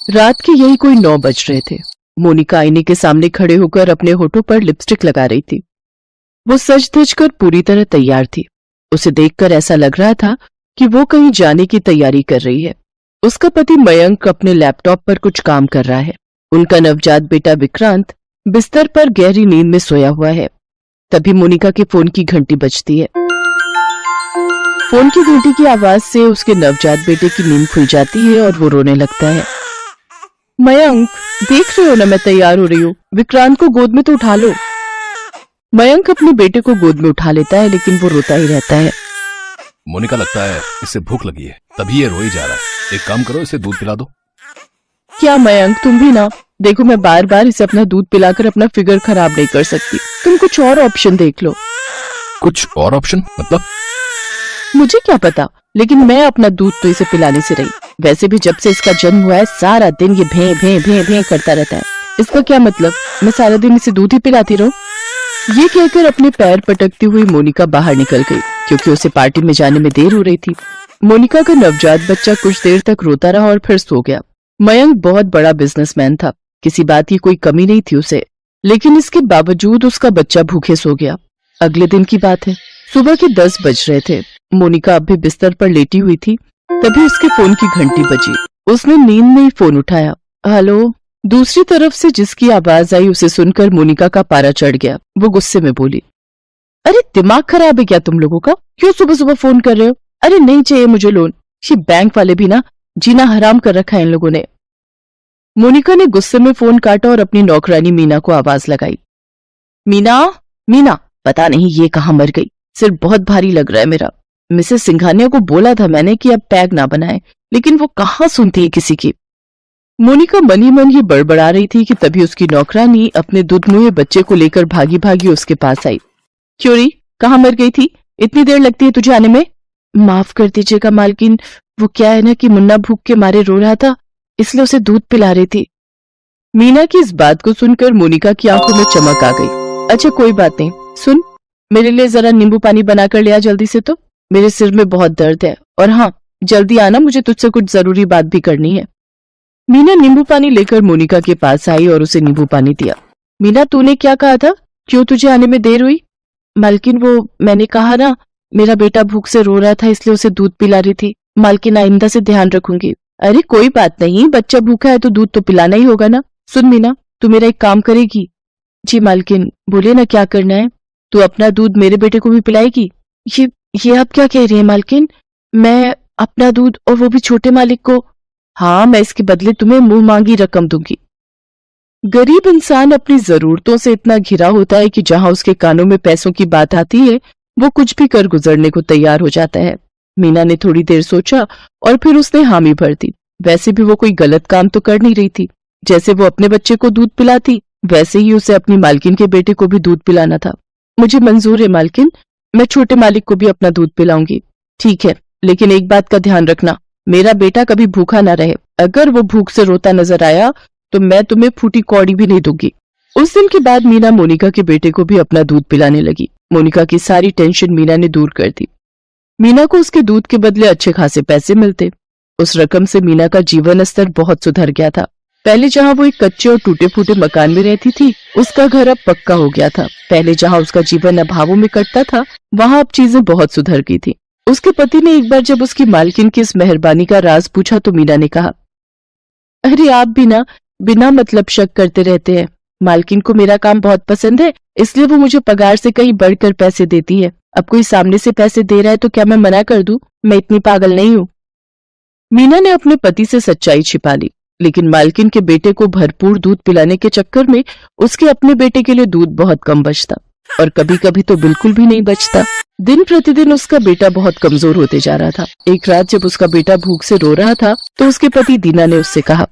रात के यही कोई 9 बज रहे थे। मोनिका आईने के सामने खड़े होकर अपने होठों पर लिपस्टिक लगा रही थी। वो सज धज कर पूरी तरह तैयार थी। उसे देखकर ऐसा लग रहा था कि वो कहीं जाने की तैयारी कर रही है। उसका पति मयंक अपने लैपटॉप पर कुछ काम कर रहा है। उनका नवजात बेटा विक्रांत बिस्तर पर गहरी नींद में सोया हुआ है। तभी मोनिका के फोन की घंटी बजती है। फोन की घंटी की आवाज से उसके नवजात बेटे की नींद खुल जाती है और वो रोने लगता है। मयंक, देख रहे हो ना मैं तैयार हो रही हूँ, विक्रांत को गोद में तो उठा लो। मयंक अपने बेटे को गोद में उठा लेता है, लेकिन वो रोता ही रहता है। मोनिका, लगता है इसे भूख लगी है, तभी ये रोई जा रहा है। एक काम करो, इसे दूध पिला दो। क्या मयंक, तुम भी ना? देखो, मैं बार बार इसे अपना दूध पिलाकर अपना फिगर खराब नहीं कर सकती। तुम कुछ और ऑप्शन देख लो। कुछ और ऑप्शन मतलब? मुझे क्या पता, लेकिन मैं अपना दूध तो इसे पिलाने से रही। वैसे भी जब से इसका जन्म हुआ है सारा दिन ये भे भे भे भे करता रहता है। इसका क्या मतलब मैं सारा दिन इसे दूध ही पिलाती रहूं? ये कहकर अपने पैर पटकती हुई मोनिका बाहर निकल गई, क्योंकि उसे पार्टी में जाने में देर हो रही थी। मोनिका का नवजात बच्चा कुछ देर तक रोता रहा और फिर सो गया। मयंक बहुत बड़ा बिजनेसमैन था, किसी बात की कोई कमी नहीं थी उसे, लेकिन इसके बावजूद उसका बच्चा भूखे सो गया। अगले दिन की बात है, सुबह के 10 बज रहे थे। मोनिका अब भी बिस्तर पर लेटी हुई थी, तभी उसके फोन की घंटी बजी। उसने नींद में ही फोन उठाया। हेलो। दूसरी तरफ से जिसकी आवाज आई उसे सुनकर मोनिका का पारा चढ़ गया। वो गुस्से में बोली, अरे दिमाग खराब है क्या तुम लोगों का? क्यों सुबह सुबह फोन कर रहे हो? अरे नहीं चाहिए मुझे लोन। ये बैंक वाले भी ना जीना हराम कर रखा है इन लोगों ने। मोनिका ने गुस्से में फोन काटा और अपनी नौकरानी मीना को आवाज लगाई। मीना, मीना, पता नहीं ये कहाँ मर गई। सिर बहुत भारी लग रहा है मेरा। मिसेस सिंघानिया को बोला था मैंने कि अब पैग ना बनाए, लेकिन वो कहाँ सुनती है किसी की। मोनिका मनी मन ही बड़बड़ा रही थी कि तभी उसकी नौकरानी अपने दुधमुहे बच्चे को लेकर भागी भागी उसके पास आई। क्यों री, कहाँ मर गई थी? इतनी देर लगती है तुझे आने में? माफ कर दीजिएगा मालकिन, वो क्या है ना कि मुन्ना भूख के मारे रो रहा था, इसलिए उसे दूध पिला रही थी। मीना की इस बात को सुनकर मोनिका की आंखों में चमक आ गई। अच्छा कोई बात नहीं, सुन, मेरे लिए जरा नींबू पानी बनाकर ले आ जल्दी से, तो मेरे सिर में बहुत दर्द है। और हाँ, जल्दी आना, मुझे तुझसे कुछ जरूरी बात भी करनी है। मीना नींबू पानी लेकर मोनिका के पास आई और उसे नींबू पानी दिया। मीना, तूने क्या कहा था? क्यों तुझे आने में देर हुई? मालकिन, वो मैंने कहा ना, मेरा बेटा भूख से रो रहा था इसलिए उसे दूध पिला रही थी। मालकिन, आइंदा से ध्यान रखूंगी। अरे कोई बात नहीं, बच्चा भूखा है तो दूध तो पिलाना ही होगा ना। सुन मीना, तू मेरा एक काम करेगी? जी मालकिन, बोलिए ना क्या करना है। तू अपना दूध मेरे बेटे को भी पिलाएगी? ये आप क्या कह रही है मालकिन? मैं अपना दूध, और वो भी छोटे मालिक को? हाँ, मैं इसके बदले तुम्हें मुंह मांगी रकम दूंगी। गरीब इंसान अपनी जरूरतों से इतना घिरा होता है कि जहां उसके कानों में पैसों की बात आती है वो कुछ भी कर गुजरने को तैयार हो जाता है। मीना ने थोड़ी देर सोचा और फिर उसने हामी भर दी। वैसे भी वो कोई गलत काम तो कर नहीं रही थी। जैसे वो अपने बच्चे को दूध पिलाती, वैसे ही उसे अपनी मालकिन के बेटे को भी दूध पिलाना था। मुझे मंजूर है मालकिन, मैं छोटे मालिक को भी अपना दूध पिलाऊंगी। ठीक है, लेकिन एक बात का ध्यान रखना, मेरा बेटा कभी भूखा ना रहे। अगर वो भूख से रोता नजर आया तो मैं तुम्हें फूटी कौड़ी भी नहीं दूंगी। उस दिन के बाद मीना मोनिका के बेटे को भी अपना दूध पिलाने लगी। मोनिका की सारी टेंशन मीना ने दूर कर दी। मीना को उसके दूध के बदले अच्छे खासे पैसे मिलते। उस रकम से मीना का जीवन स्तर बहुत सुधर गया था। पहले जहां वो एक कच्चे और टूटे फूटे मकान में रहती थी, उसका घर अब पक्का हो गया था। पहले जहां उसका जीवन अभावों में कटता था, वहां अब चीजें बहुत सुधर गई थी। उसके पति ने एक बार जब उसकी मालकिन की इस मेहरबानी का राज पूछा तो मीना ने कहा, अरे आप भी ना बिना मतलब शक करते रहते हैं। मालकिन को मेरा काम बहुत पसंद है, इसलिए वो मुझे पगार से कहीं बढ़कर पैसे देती है। अब कोई सामने से पैसे दे रहा है तो क्या मैं मना कर दूं? मैं इतनी पागल नहीं हूं। मीना ने अपने पति से सच्चाई छिपा ली, लेकिन मालकिन के बेटे को भरपूर दूध पिलाने के चक्कर में उसके अपने बेटे के लिए दूध बहुत कम बचता, और कभी कभी तो बिल्कुल भी नहीं बचता। दिन प्रतिदिन उसका बेटा बहुत कमजोर होते जा रहा था। एक रात जब उसका बेटा भूख से रो रहा था तो उसके पति दीना ने उससे कहा,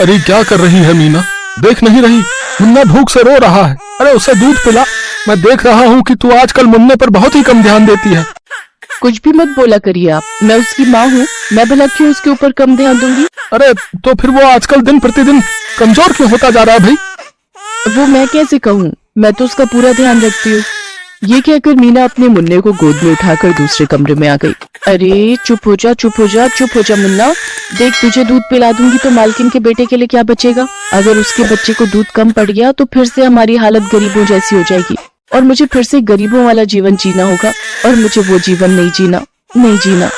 अरे क्या कर रही है मीना, देख नहीं रही मुन्ना भूख से रो रहा है, अरे उसे दूध पिला। मैं देख रहा हूँ कि तू आजकल मुन्ने पर बहुत ही कम ध्यान देती है। कुछ भी मत बोला करिए आप, मैं उसकी माँ हूँ, मैं भला क्यों उसके ऊपर कम ध्यान दूंगी? अरे तो फिर वो आजकल दिन प्रतिदिन कमजोर क्यों होता जा रहा है भाई? वो मैं कैसे कहूँ, मैं तो उसका पूरा ध्यान रखती हूँ। ये कहकर मीना अपने मुन्ने को गोद में उठाकर दूसरे कमरे में आ गई। अरे चुप हो जा, चुप हो जा, चुप हो जा मुन्ना। देख तुझे दूध पिला दूंगी तो मालकिन के बेटे के लिए क्या बचेगा? अगर उसके बच्चे को दूध कम पड़ गया तो फिर से हमारी हालत गरीबों जैसी हो जाएगी और मुझे फिर से गरीबों वाला जीवन जीना होगा और मुझे वो जीवन नहीं जीना।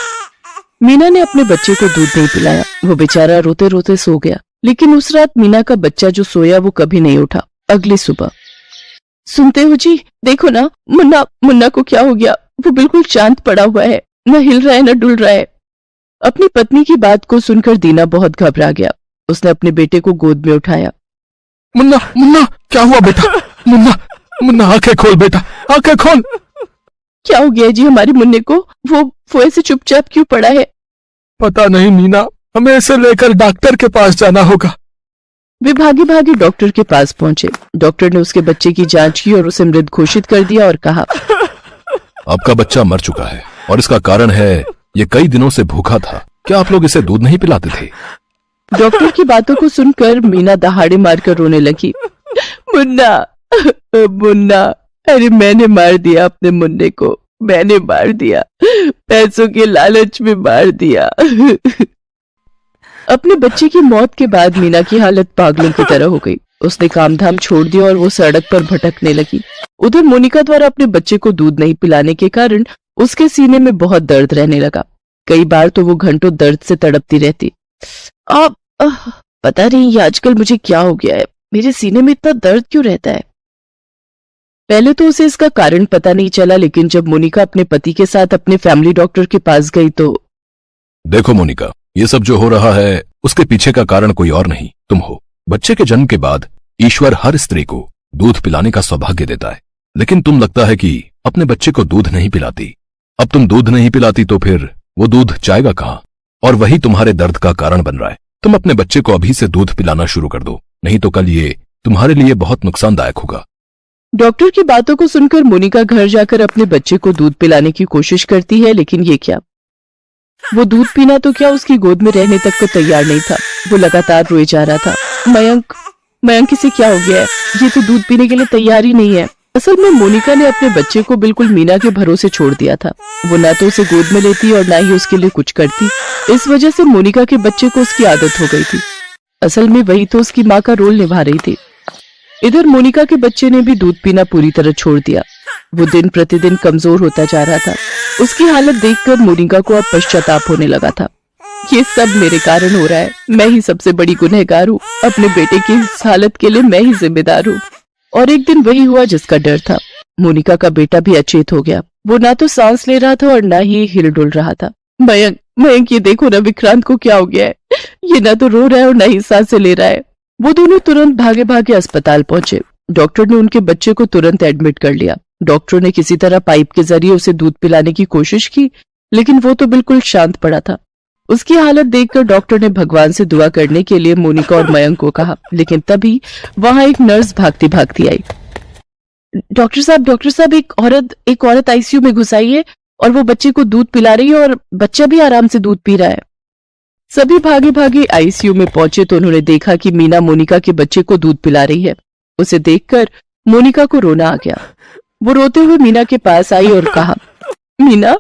मीना ने अपने बच्चे को दूध नहीं पिलाया। वो बेचारा रोते रोते सो गया। लेकिन उस रात मीना का बच्चा जो सोया वो कभी नहीं उठा। अगली सुबह, सुनते हो जी, देखो ना मुन्ना को क्या हो गया? वो बिल्कुल शांत पड़ा हुआ है, न हिल रहा है न डुल रहा है। अपनी पत्नी की बात को सुनकर दीना बहुत घबरा गया। उसने अपने बेटे को गोद में उठाया। मुन्ना मुन्ना क्या हुआ बेटा? मुन्ना आंखें खोल बेटा, आंखें खोल। क्या हो गया जी हमारे मुन्ने को? वो ऐसे चुपचाप क्यों पड़ा है? पता नहीं मीना, हमें इसे लेकर डॉक्टर के पास जाना होगा। वे भागी भागी डॉक्टर के पास पहुंचे। डॉक्टर ने उसके बच्चे की जांच की और उसे मृत घोषित कर दिया और कहा, आपका बच्चा मर चुका है और इसका कारण है ये कई दिनों से भूखा था। क्या आप लोग इसे दूध नहीं पिलाते थे? डॉक्टर की बातों को सुनकर मीना दहाड़े मारकर रोने लगी। मुन्ना, अरे मैंने मार दिया अपने मुन्ने को, मैंने मार दिया, पैसों के लालच में मार दिया। अपने बच्चे की मौत के बाद मीना की हालत पागलों की तरह हो गई। उसने काम धाम छोड़ दिया और वो सड़क पर भटकने लगी। उधर मोनिका द्वारा अपने बच्चे को दूध नहीं पिलाने के कारण उसके सीने में बहुत दर्द रहने लगा। कई बार तो वो घंटों दर्द से तड़पती रहती। पता नहीं ये आजकल मुझे क्या हो गया है, मेरे सीने में इतना दर्द क्यों रहता है? पहले तो उसे इसका कारण पता नहीं चला, लेकिन जब मोनिका अपने पति के साथ अपने फैमिली डॉक्टर के पास गई तो देखो मोनिका, ये सब जो हो रहा है उसके पीछे का कारण कोई और नहीं, तुम हो। बच्चे के जन्म के बाद ईश्वर हर स्त्री को दूध पिलाने का सौभाग्य देता है, लेकिन तुम लगता है कि अपने बच्चे को दूध नहीं पिलाती। अब तुम दूध नहीं पिलाती तो फिर वो दूध जाएगा कहां? और वही तुम्हारे दर्द का कारण बन रहा है। तुम अपने बच्चे को अभी से दूध पिलाना शुरू कर दो, नहीं तो कल ये तुम्हारे लिए बहुत नुकसानदायक होगा। डॉक्टर की बातों को सुनकर मोनिका घर जाकर अपने बच्चे को दूध पिलाने की कोशिश करती है, लेकिन ये क्या, वो दूध पीना तो क्या उसकी गोद में रहने तक को तैयार नहीं था। वो लगातार रोए जा रहा था। मयंक इसे क्या हो गया है? ये तो दूध पीने के लिए तैयार ही नहीं है। असल में मोनिका ने अपने बच्चे को बिल्कुल मीना के भरोसे छोड़ दिया था। वो ना तो उसे गोद में लेती और ना ही उसके लिए कुछ करती। इस वजह से मोनिका के बच्चे को उसकी आदत हो गई थी। असल में वही तो उसकी माँ का रोल निभा रही थी। इधर मोनिका के बच्चे ने भी दूध पीना पूरी तरह छोड़ दिया। वो दिन प्रतिदिन कमजोर होता जा रहा था। उसकी हालत देखकर मोनिका को अब पश्चाताप होने लगा था। ये सब मेरे कारण हो रहा है, मैं ही सबसे बड़ी गुनहगार हूँ। अपने बेटे की इस हालत के लिए मैं ही जिम्मेदार हूँ। और एक दिन वही हुआ जिसका डर था। मोनिका का बेटा भी अचेत हो गया। वो ना तो सांस ले रहा था और ना ही हिल डुल रहा था। मयंक ये देखो ना, विक्रांत को क्या हो गया है? ये ना तो रो रहा है और ना ही सांसें ले रहा है। वो दोनों तुरंत भागे भागे अस्पताल पहुंचे। डॉक्टर ने उनके बच्चे को तुरंत एडमिट कर लिया। डॉक्टर ने किसी तरह पाइप के जरिए उसे दूध पिलाने की कोशिश की, लेकिन वो तो बिल्कुल शांत पड़ा था। उसकी हालत देखकर डॉक्टर ने भगवान से दुआ करने के लिए मोनिका और मयंक को कहा, लेकिन तभी वहां एक नर्स भागती भागती आई। डॉक्टर साहब, एक औरत आईसीयू में घुस आई है और वो बच्चे को दूध पिला रही है और बच्चा भी आराम से दूध पी रहा है। सभी भागे भागे आईसीयू में पहुंचे तो उन्होंने देखा कि मीना मोनिका के बच्चे को दूध पिला रही है। उसे देखकर मोनिका को रोना आ गया। वो रोते हुए मीना के पास आई और कहा, मीना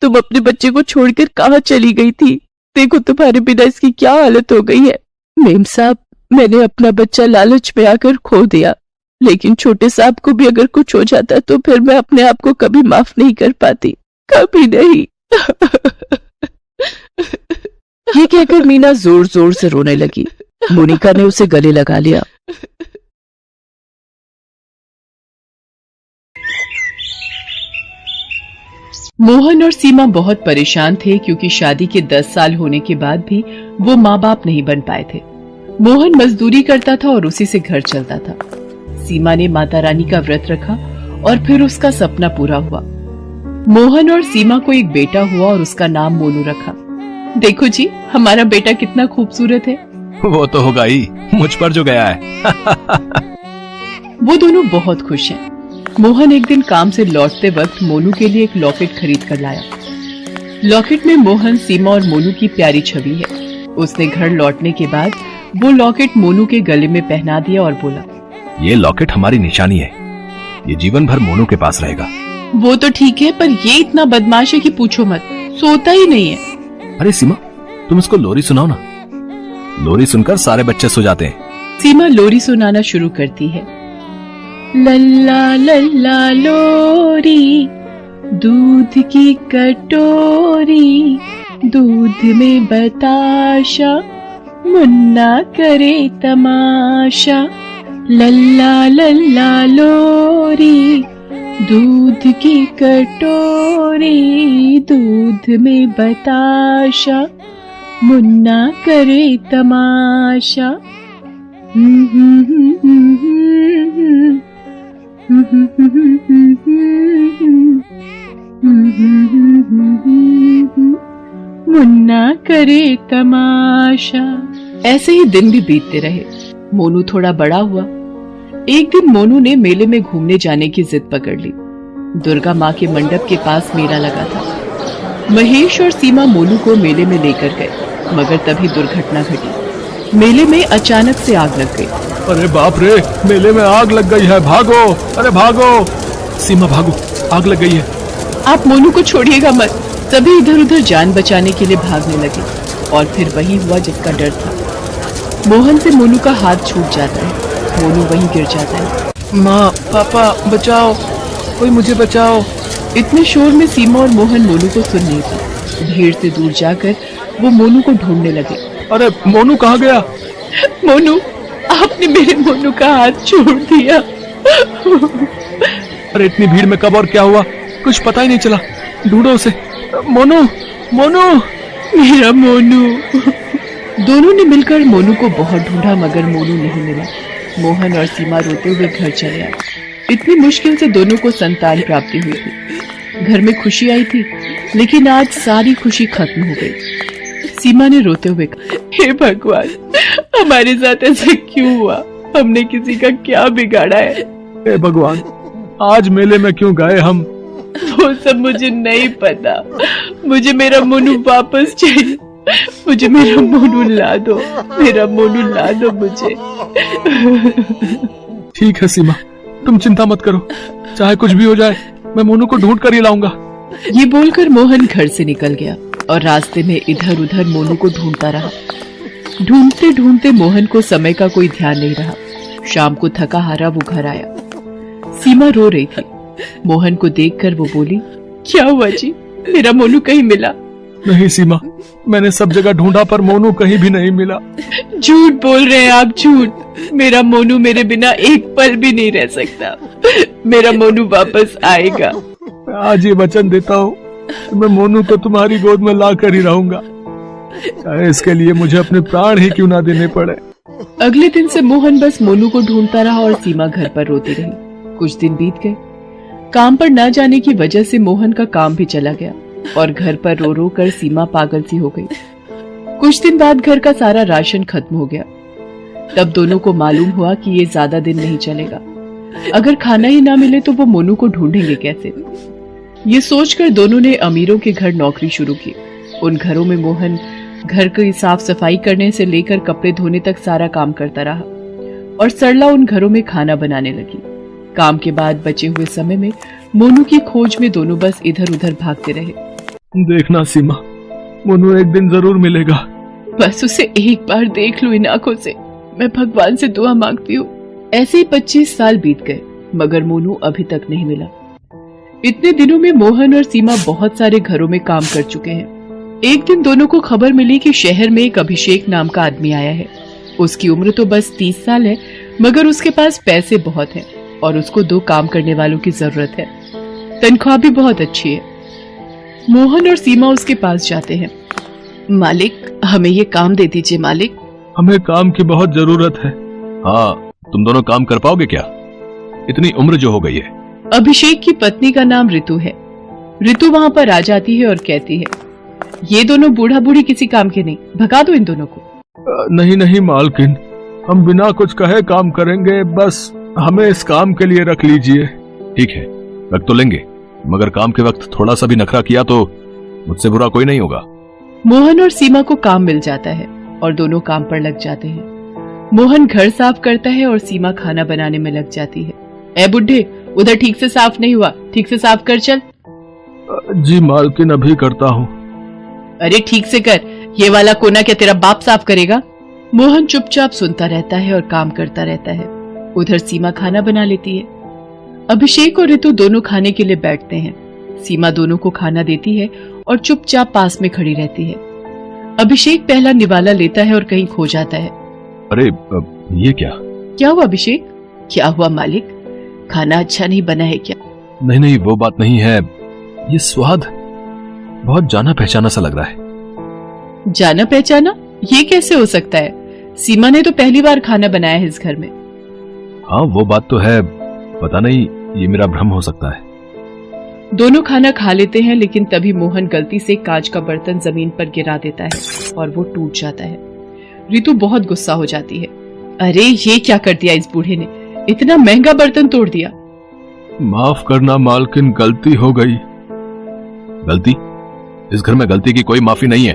तुम अपने बच्चे को छोड़कर कहाँ चली गई थी? देखो तुम्हारे बिना इसकी क्या हालत हो गई है। मेम साहब, मैंने अपना बच्चा लालच में आकर खो दिया, लेकिन छोटे साहब को भी अगर कुछ हो जाता तो फिर मैं अपने आप को कभी माफ नहीं कर पाती, कभी नहीं। ये कहकर मीना जोर जोर से रोने लगी। मोनिका ने उसे गले लगा लिया। मोहन और सीमा बहुत परेशान थे क्योंकि शादी के 10 साल होने के बाद भी वो माँ बाप नहीं बन पाए थे। मोहन मजदूरी करता था और उसी से घर चलता था। सीमा ने माता रानी का व्रत रखा और फिर उसका सपना पूरा हुआ। मोहन और सीमा को एक बेटा हुआ और उसका नाम मोनू रखा। देखो जी, हमारा बेटा कितना खूबसूरत है। वो तो होगा ही, मुझ पर जो गया है। वो दोनों बहुत खुश हैं। मोहन एक दिन काम से लौटते वक्त मोनू के लिए एक लॉकेट खरीद कर लाया। लॉकेट में मोहन, सीमा और मोनू की प्यारी छवि है। उसने घर लौटने के बाद वो लॉकेट मोनू के गले में पहना दिया और बोला, ये लॉकेट हमारी निशानी है, ये जीवन भर मोनू के पास रहेगा। वो तो ठीक है, पर ये इतना बदमाश है कि पूछो मत, सोता ही नहीं है। अरे सीमा, तुम इसको लोरी सुनाओ ना। लोरी सुनकर सारे बच्चे सो जाते हैं। सीमा लोरी सुनाना शुरू करती है। लल्ला लल्ला लोरी, दूध की कटोरी, दूध में बताशा, मुन्ना करे तमाशा। लल्ला लल्ला लोरी, दूध की कटोरी, दूध में बताशा, मुन्ना करे तमाशा। मुन्ना करे तमाशा। ऐसे ही दिन भी बीतते रहे। मोनू थोड़ा बड़ा हुआ। एक दिन मोनू ने मेले में घूमने जाने की जिद पकड़ ली। दुर्गा माँ के मंडप के पास मेला लगा था। महेश और सीमा मोनू को मेले में लेकर गए, मगर तभी दुर्घटना घटी। मेले में अचानक से आग लग गई। अरे बाप रे, मेले में आग लग गई है, भागो, अरे भागो। सीमा भागो, आग लग गई है। आप मोनू को छोड़िएगा मत। सभी इधर उधर जान बचाने के लिए भागने लगे और फिर वही हुआ जिसका डर था। मोहन से मोनू का हाथ छूट जाता है। मोनू वहीं गिर जाता है। माँ, पापा, बचाओ, कोई मुझे बचाओ। इतने शोर में सीमा और मोहन मोनू को सुन नहीं थी। भीड़ से दूर जाकर वो मोनू को ढूंढने लगे। अरे मोनू कहाँ गया? मोनू, आपने मेरे मोनू का हाथ छोड़ दिया। अरे इतनी भीड़ में कब और क्या हुआ, कुछ पता ही नहीं चला। ढूंढो उसे। मोनू, मोनू, मेरा मोनू। दोनों ने मिलकर मोनू को बहुत ढूंढा, मगर मोनू नहीं मिला। मोहन और सीमा रोते हुए घर चले आए। इतनी मुश्किल से दोनों को संतान प्राप्ति हुई थी। घर में खुशी आई थी, लेकिन आज सारी खुशी खत्म हो गई। सीमा ने रोते हुए कहा, हे भगवान, हमारे साथ ऐसा क्यों हुआ? हमने किसी का क्या बिगाड़ा है? हे भगवान, आज मेले में क्यों गए हम? वो सब मुझे नहीं पता। मुझे मेरा मोनू वापस चाहिए। मुझे मेरा मोनू ला दो, मेरा मोनू ला दो मुझे। ठीक है सीमा, तुम चिंता मत करो, चाहे कुछ भी हो जाए, मैं मोनू को ढूंढ कर ही लाऊंगा। ये बोलकर मोहन घर से निकल गया और रास्ते में इधर उधर मोनू को ढूंढता रहा। ढूंढते ढूंढते मोहन को समय का कोई ध्यान नहीं रहा। शाम को थका हारा वो घर आया। सीमा रो रही थी। मोहन को देखकर वो बोली, क्या हुआ जी, मेरा मोनू कहीं मिला? नहीं सीमा, मैंने सब जगह ढूंढा पर मोनू कहीं भी नहीं मिला। झूठ बोल रहे हैं आप, झूठ। मेरा मोनू मेरे बिना एक पल भी नहीं रह सकता। मेरा मोनू वापस आएगा। आज ये वचन देता हूँ, मैं मोनू को तुम्हारी गोद में ला कर ही रहूंगा, चाहे इसके लिए मुझे अपने प्राण ही क्यों ना देने पड़े। अगले दिन से मोहन बस मोनू को ढूंढता रहा और सीमा घर पर रोती रही। कुछ दिन बीत गए। काम पर न जाने की वजह से मोहन का काम भी चला गया और घर पर रो रो कर सीमा पागल सी हो गई। कुछ दिन बाद घर का सारा राशन खत्म हो गया। तब दोनों को मालूम हुआ कि ये ज्यादा दिन नहीं चलेगा। अगर खाना ही ना मिले तो वो मोनू को ढूंढेंगे कैसे? ये सोचकर दोनों ने अमीरों के घर नौकरी शुरू की। उन घरों में मोहन घर की साफ सफाई करने से लेकर कपड़े धोने तक सारा काम करता रहा और सरला उन घरों में खाना बनाने लगी। काम के बाद बचे हुए समय में मोनू की खोज में दोनों बस इधर उधर भागते रहे। देखना सीमा, मोनू एक दिन जरूर मिलेगा। बस उसे एक बार देख लो इन आंखों से, मैं भगवान से दुआ मांगती हूँ। ऐसे ही 25 साल बीत गए, मगर मोनू अभी तक नहीं मिला। इतने दिनों में मोहन और सीमा बहुत सारे घरों में काम कर चुके हैं। एक दिन दोनों को खबर मिली कि शहर में एक अभिषेक नाम का आदमी आया है। उसकी उम्र तो बस 30 साल है, मगर उसके पास पैसे बहुत हैं और उसको 2 काम करने वालों की जरूरत है। तनख्वाह भी बहुत अच्छी है। मोहन और सीमा उसके पास जाते हैं। मालिक, हमें ये काम दे दीजिए मालिक। हमें काम की बहुत जरूरत है। हाँ, तुम दोनों काम कर पाओगे क्या? इतनी उम्र जो हो गई है। अभिषेक की पत्नी का नाम ऋतु है। ऋतु वहाँ पर आ जाती है और कहती है, ये दोनों बूढ़ा बूढ़ी किसी काम के नहीं, भगा दो इन दोनों को। नहीं नहीं मालकिन, हम बिना कुछ कहे काम करेंगे, बस हमें इस काम के लिए रख लीजिए। ठीक है, रख तो लेंगे, मगर काम के वक्त थोड़ा सा भी नखरा किया तो मुझसे बुरा कोई नहीं होगा। मोहन और सीमा को काम मिल जाता है और दोनों काम पर लग जाते हैं। मोहन घर साफ करता है और सीमा खाना बनाने में लग जाती है। ए बुड्ढे, उधर ठीक से साफ नहीं हुआ, ठीक से साफ कर चल। जी मालकिन, अभी करता हूँ। अरे ठीक से कर, ये वाला कोना क्या तेरा बाप साफ करेगा? मोहन चुपचाप सुनता रहता है और काम करता रहता है। उधर सीमा खाना बना लेती है। अभिषेक और ऋतु दोनों खाने के लिए बैठते हैं। सीमा दोनों को खाना देती है और चुपचाप पास में खड़ी रहती है। अभिषेक पहला निवाला लेता है और कहीं खो जाता है। अरे ये क्या हुआ अभिषेक? क्या हुआ मालिक? खाना अच्छा नहीं बना है क्या? नहीं नहीं, वो बात नहीं है। ये स्वाद बहुत जाना पहचाना सा लग रहा है। जाना पहचाना? ये कैसे हो सकता है? सीमा ने तो पहली बार खाना बनाया है इस घर में। हाँ वो बात तो है, पता नहीं, ये मेरा भ्रम हो सकता है। दोनों खाना खा लेते हैं, लेकिन तभी मोहन गलती से कांच का बर्तन जमीन पर गिरा देता है और वो टूट जाता है। ऋतु बहुत गुस्सा हो जाती है। अरे ये क्या कर दिया इस बूढ़े ने, इतना महंगा बर्तन तोड़ दिया। माफ करना मालकिन, गलती हो गई। गलती? इस घर में गलती की कोई माफी नहीं है।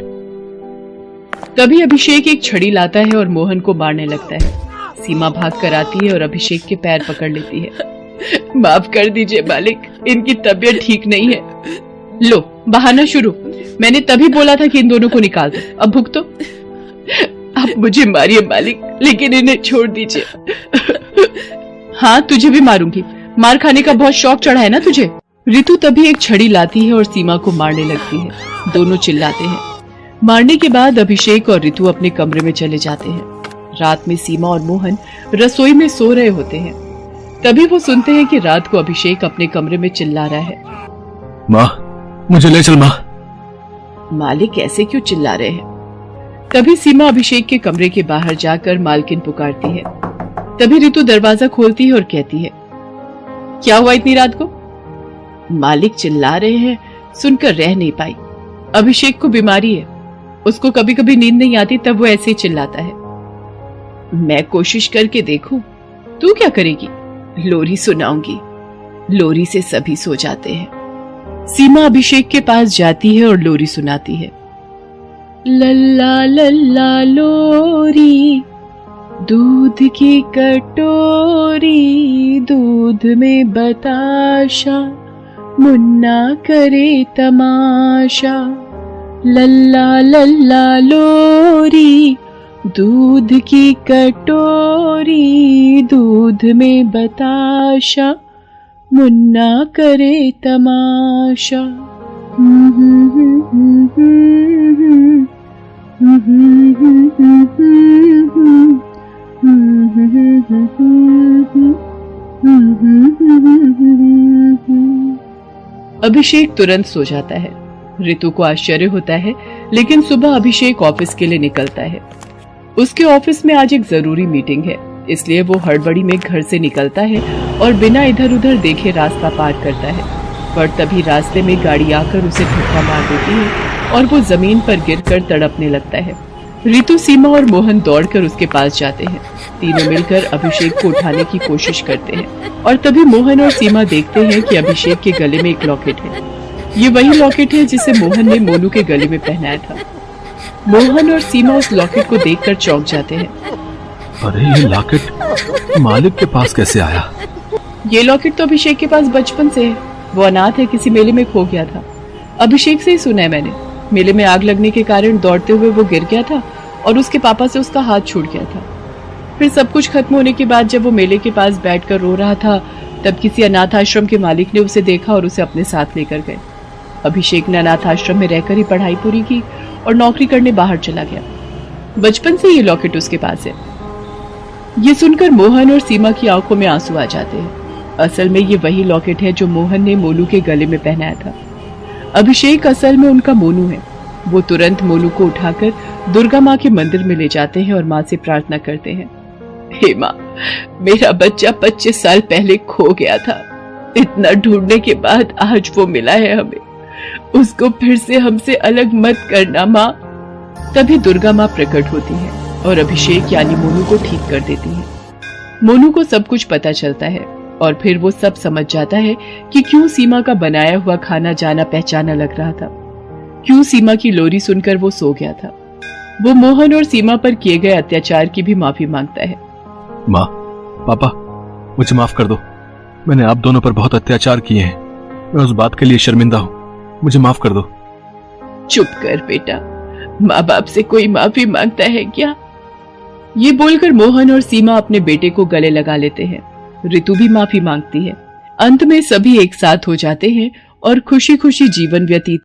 तभी अभिषेक एक छड़ी लाता है और मोहन को मारने लगता है। सीमा भाग कर आती है और अभिषेक के पैर पकड़ लेती है। माफ कर दीजिए मालिक, इनकी तबीयत ठीक नहीं है। लो बहाना शुरू, मैंने तभी बोला था कि इन दोनों को निकाल दो, अब भुगतो। आप मुझे मारिए मालिक, लेकिन इन्हें छोड़ दीजिए। हाँ तुझे भी मारूंगी, मार खाने का बहुत शौक चढ़ा है ना तुझे। ऋतु तभी एक छड़ी लाती है और सीमा को मारने लगती है। दोनों चिल्लाते हैं। मारने के बाद अभिषेक और ऋतु अपने कमरे में चले जाते हैं। रात में सीमा और मोहन रसोई में सो रहे होते हैं। तभी वो सुनते हैं कि रात को अभिषेक अपने कमरे में चिल्ला रहा है। माँ, मुझे ले चल माँ। मालिक ऐसे क्यों चिल्ला रहे हैं? तभी सीमा अभिषेक के कमरे के बाहर जाकर मालकिन पुकारती है। तभी ऋतु दरवाजा खोलती है और कहती है, क्या हुआ इतनी रात को? मालिक चिल्ला रहे हैं, सुनकर रह नहीं पाई। अभिषेक को बीमारी है, उसको कभी कभी नींद नहीं आती, तब वो ऐसे ही चिल्लाता है। मैं कोशिश करके देखूं, तू क्या करेगी? लोरी सुनाऊंगी, लोरी से सभी सो जाते हैं। सीमा अभिषेक के पास जाती है और लोरी सुनाती है। लल्ला लल्ला लोरी, दूध की कटोरी, दूध में बताशा, मुन्ना करे तमाशा। लल्ला लल्ला लोरी, दूध की कटोरी, दूध में बताशा, मुन्ना करे तमाशा। अभिषेक तुरंत सो जाता है। ऋतु को आश्चर्य होता है, लेकिन सुबह अभिषेक ऑफिस के लिए निकलता है। उसके ऑफिस में आज एक जरूरी मीटिंग है, इसलिए वो हड़बड़ी में घर से निकलता है और बिना इधर उधर देखे रास्ता पार करता है। पर तभी रास्ते में गाड़ी आकर उसे धक्का मार देती है और वो जमीन पर गिरकर तड़पने लगता है। ऋतु, सीमा और मोहन दौड़कर उसके पास जाते हैं। तीनों मिलकर अभिषेक को उठाने की कोशिश करते हैं और तभी मोहन और सीमा देखते हैं कि अभिषेक के गले में एक लॉकेट है। ये वही लॉकेट है जिसे मोहन ने मोनू के गले में पहनाया था। मोहन और सीमा उस लॉकेट को देखकर चौंक जाते हैं। अरे ये लॉकेट मालिक के पास कैसे आया? ये लॉकेट तो अभिषेक के पास बचपन से है। वो अनाथ है, किसी मेले में खो गया था। अभिषेक से ही सुना है मैंने। मेले में आग लगने के कारण दौड़ते हुए वो गिर गया था और उसके पापा से उसका हाथ छूट गया था। फिर सब कुछ खत्म होने के बाद जब वो मेले के पास बैठकर रो रहा था, तब किसी अनाथ आश्रम के मालिक ने उसे देखा और उसे अपने साथ लेकर गए। अभिषेक ने अनाथ आश्रम में रहकर ही पढ़ाई पूरी की और नौकरी करने बाहर चला गया। बचपन से ये लॉकेट उसके पास है। ये सुनकर मोहन और सीमा की आंखों में आंसू आ जाते हैं। असल में ये वही लॉकेट है जो मोहन ने मोनू के गले में पहनाया था। अभिषेक असल में उनका मोनू है। वो तुरंत मोनू को उठाकर दुर्गा माँ के मंदिर में ले जाते हैं और माँ से प्रार्थना करते हैं, हे माँ, मेरा बच्चा 25 साल पहले खो गया था। इतना ढूंढने के बाद आज वो मिला है हमें। उसको फिर से हमसे अलग मत करना माँ। तभी दुर्गा माँ प्रकट होती है और अभिषेक यानी मोनू को ठीक कर देती है। मोनू को सब कुछ पता चलता है और फिर वो सब समझ जाता है कि क्यों सीमा का बनाया हुआ खाना जाना पहचाना लग रहा था, क्यों सीमा की लोरी सुनकर वो सो गया था। वो मोहन और सीमा पर किए गए अत्याचार की भी माफी मांगता है। माँ, पापा, मुझे माफ कर दो। मैंने आप दोनों पर बहुत अत्याचार किए हैं। मैं उस बात के लिए शर्मिंदा हूँ, मुझे माफ कर दो। चुप कर बेटा, माँ बाप से कोई माफी मांगता है क्या? ये बोलकर मोहन और सीमा अपने बेटे को गले लगा लेते हैं। ऋतु भी माफी मांगती है। अंत में सभी एक साथ हो जाते हैं और खुशी खुशी जीवन व्यतीत